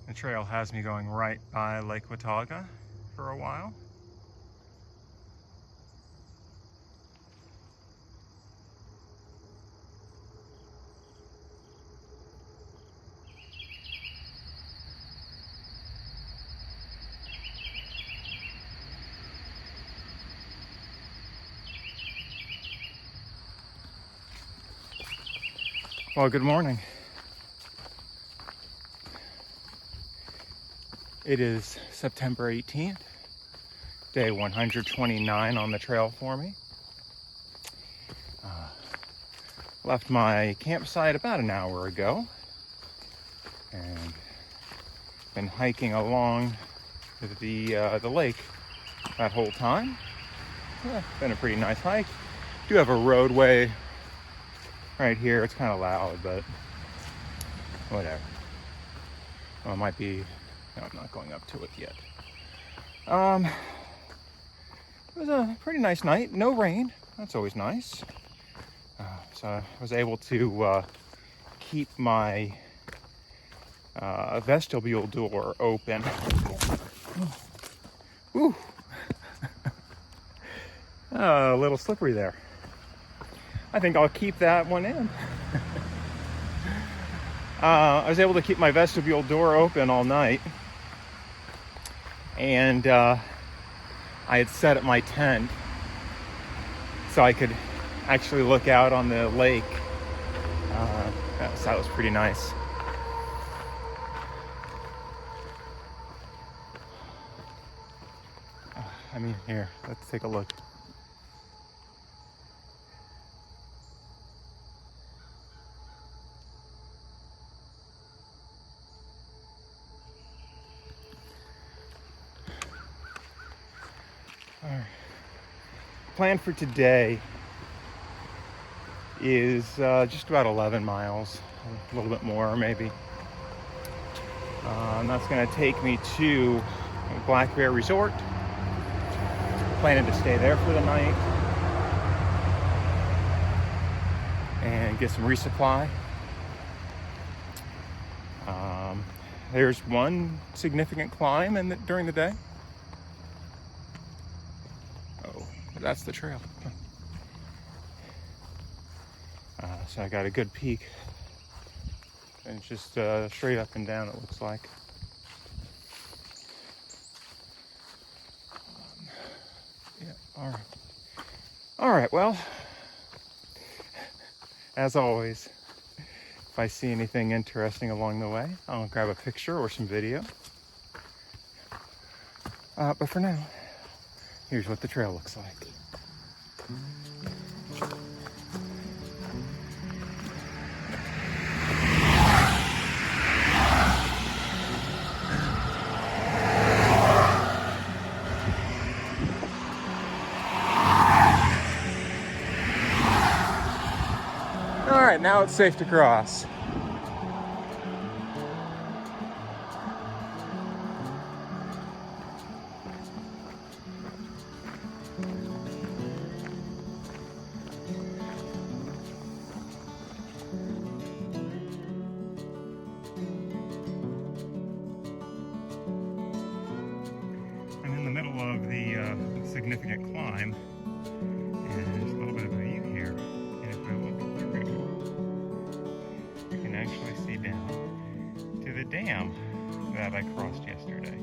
The trail has me going right by Lake Watauga for a while. Well, good morning. It is September 18th, day 129 on the trail for me. Left my campsite about an hour ago and been hiking along the lake that whole time. Yeah, been a pretty nice hike. Do have a roadway right here. It's kind of loud, but whatever. Well, it might be. No, I'm not going up to it yet. It was a pretty nice night. No rain. That's always nice. So I was able to keep my vestibule door open. Ooh. A little slippery there. I think I'll keep that one in. I was able to keep my vestibule door open all night. And I had set up my tent so I could actually look out on the lake. So that was pretty nice. Here, let's take a look. All right. Plan for today is just about 11 miles, a little bit more maybe. And that's going to take me to Black Bear Resort. Planning to stay there for the night and get some resupply. There's one significant climb during the day. Oh, that's the trail. So I got a good peek. And it's just straight up and down, it looks like. Yeah, all right, well, as always, if I see anything interesting along the way, I'll grab a picture or some video. But for now, here's what the trail looks like. All right, now it's safe to cross. I'm in the middle of the significant climb, and there's a little bit of a view here. And if I look through, you can actually see down to the dam that I crossed yesterday.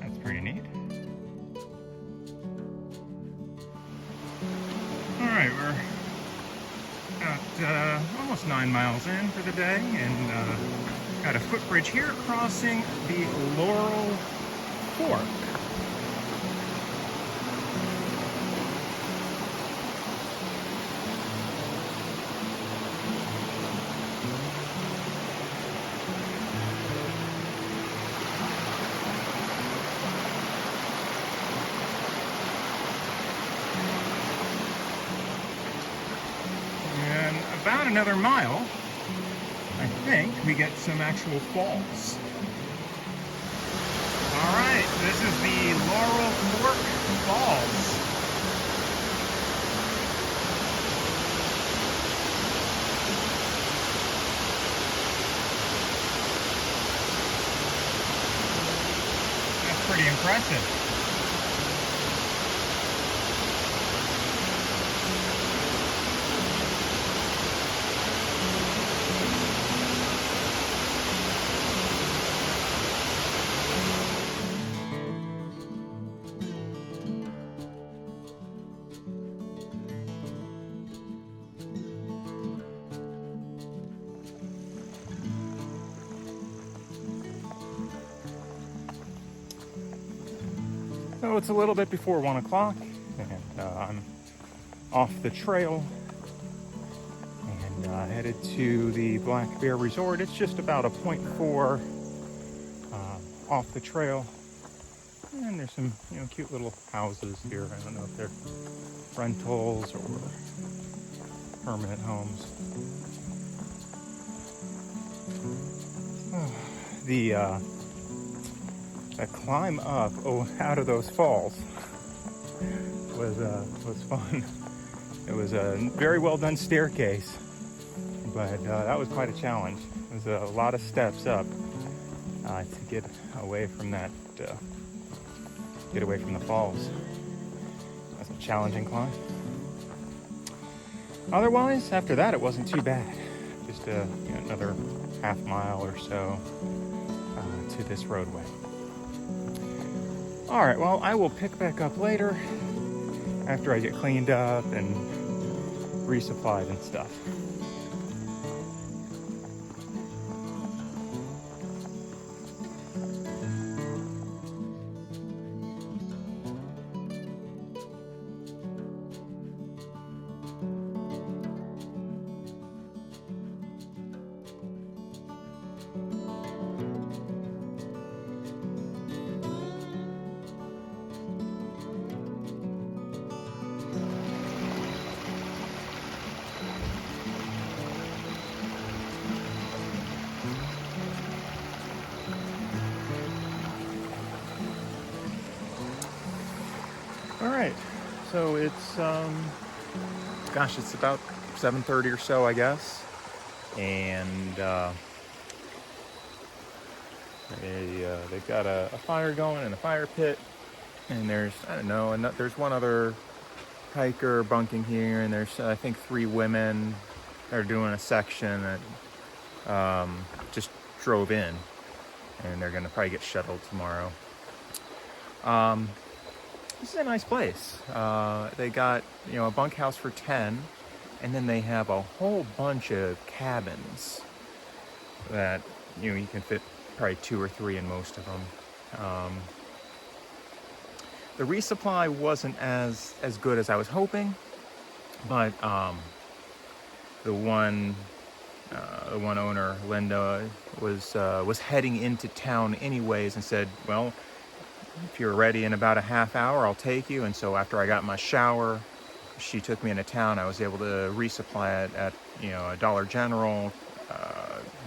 That's pretty neat. Alright, we're about almost 9 miles in for the day, and got a footbridge here crossing the Laurel Fork. And about another mile, I think we get some actual falls. All right, this is the Laurel Fork Falls. pretty impressive. So it's a little bit before 1 o'clock, and I'm off the trail and headed to the Black Bear Resort. It's just about a 0.4 off the trail, and there's some cute little houses here. I don't know if they're rentals or permanent homes. The climb up out of those falls was fun. It was a very well done staircase, but that was quite a challenge. It was a lot of steps up to get away from that, get away from the falls. That's a challenging climb. Otherwise, after that, it wasn't too bad. Just another half mile or so to this roadway. All right, well, I will pick back up later after I get cleaned up and resupplied and stuff. All right, so it's it's about 7:30 or so, I guess, and they've got a fire going in a fire pit, and there's there's one other hiker bunking here, and there's I think 3 women that are doing a section that just drove in, and they're gonna probably get shuttled tomorrow. This is a nice place. They got, a bunkhouse for 10, and then they have a whole bunch of cabins that, you can fit probably 2 or 3 in most of them. The resupply wasn't as good as I was hoping, but the one owner, Linda, was heading into town anyways and said, well, if you're ready in about a half hour, I'll take you. And so after I got my shower, she took me into town. I was able to resupply it at, a Dollar General,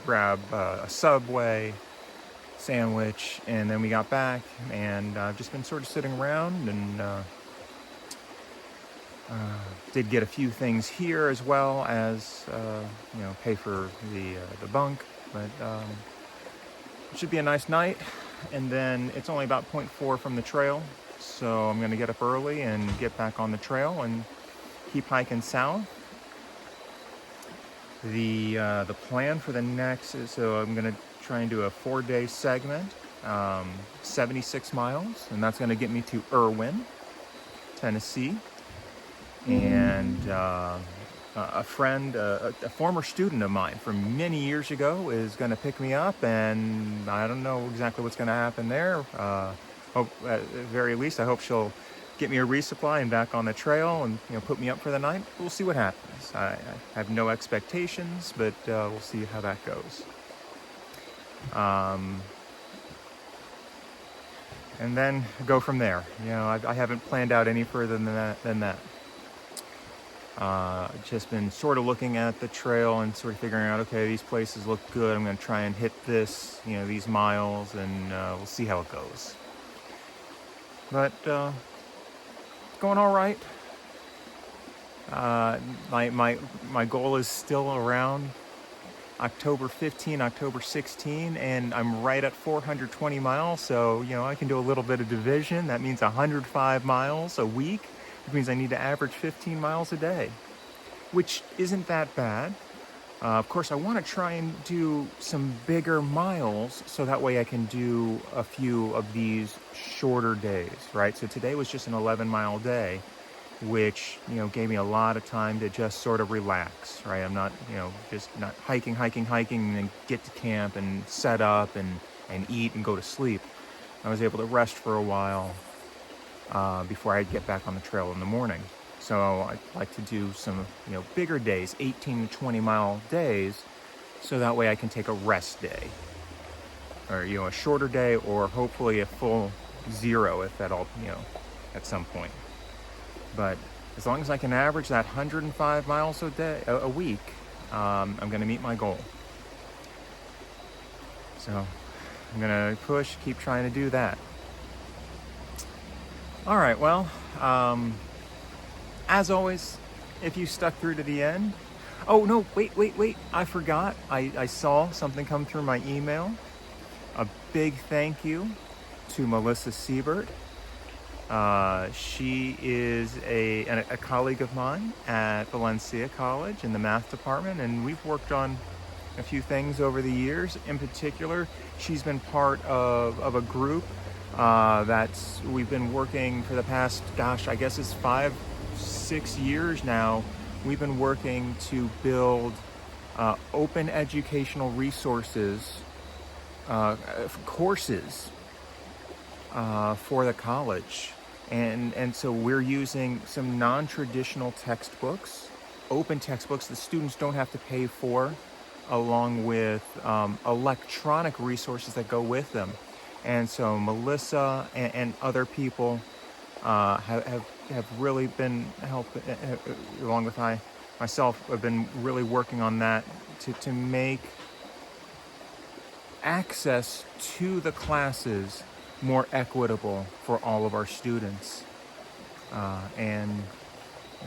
grab a Subway sandwich, and then we got back, and I've just been sort of sitting around and did get a few things here as well as, pay for the bunk, but it should be a nice night. And then it's only about 0.4 from the trail, so I'm going to get up early and get back on the trail and keep hiking south. The plan for the next is, so I'm going to try and do a 4-day segment, 76 miles, and that's going to get me to Irwin, Tennessee. And a friend, a former student of mine from many years ago, is going to pick me up, and I don't know exactly what's going to happen there. Hope, at the very least, I hope she'll get me a resupply and back on the trail and put me up for the night. We'll see what happens. I have no expectations, but we'll see how that goes. And then go from there. I haven't planned out any further than that. Just been sort of looking at the trail and sort of figuring out, okay, these places look good. I'm going to try and hit this, these miles, and we'll see how it goes. But going all right. My goal is still around October 15, October 16, and I'm right at 420 miles. So, I can do a little bit of division. That means 105 miles a week. It means I need to average 15 miles a day, which isn't that bad. Of course, I want to try and do some bigger miles so that way I can do a few of these shorter days, right? So today was just an 11-mile day, which, gave me a lot of time to just sort of relax, right? I'm not, just not hiking, and then get to camp and set up and eat and go to sleep. I was able to rest for a while before I get back on the trail in the morning. So I like to do some, bigger days, 18 to 20 mile days, so that way I can take a rest day, or, a shorter day, or hopefully a full 0 if at all, at some point. But as long as I can average that 105 miles a week, I'm going to meet my goal. So I'm going to push, keep trying to do that. All right, well, as always, if you stuck through to the end. Oh, no, wait. I forgot. I saw something come through my email. A big thank you to Melissa Siebert. She is a colleague of mine at Valencia College in the math department, and we've worked on a few things over the years. In particular, she's been part of a group we've been working for the past, I guess it's 5-6 years now. We've been working to build open educational resources, courses for the college. And so we're using some non-traditional textbooks, open textbooks that students don't have to pay for, along with electronic resources that go with them. And so Melissa and other people have really been helping, along with myself, have been really working on that to make access to the classes more equitable for all of our students. And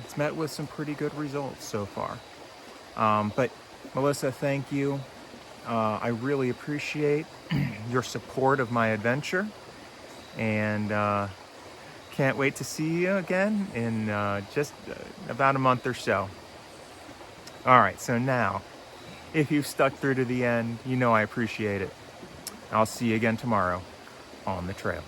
it's met with some pretty good results so far. But Melissa, thank you. I really appreciate your support of my adventure, and can't wait to see you again in just about a month or so. All right, so now, if you've stuck through to the end, I appreciate it. I'll see you again tomorrow on the trail.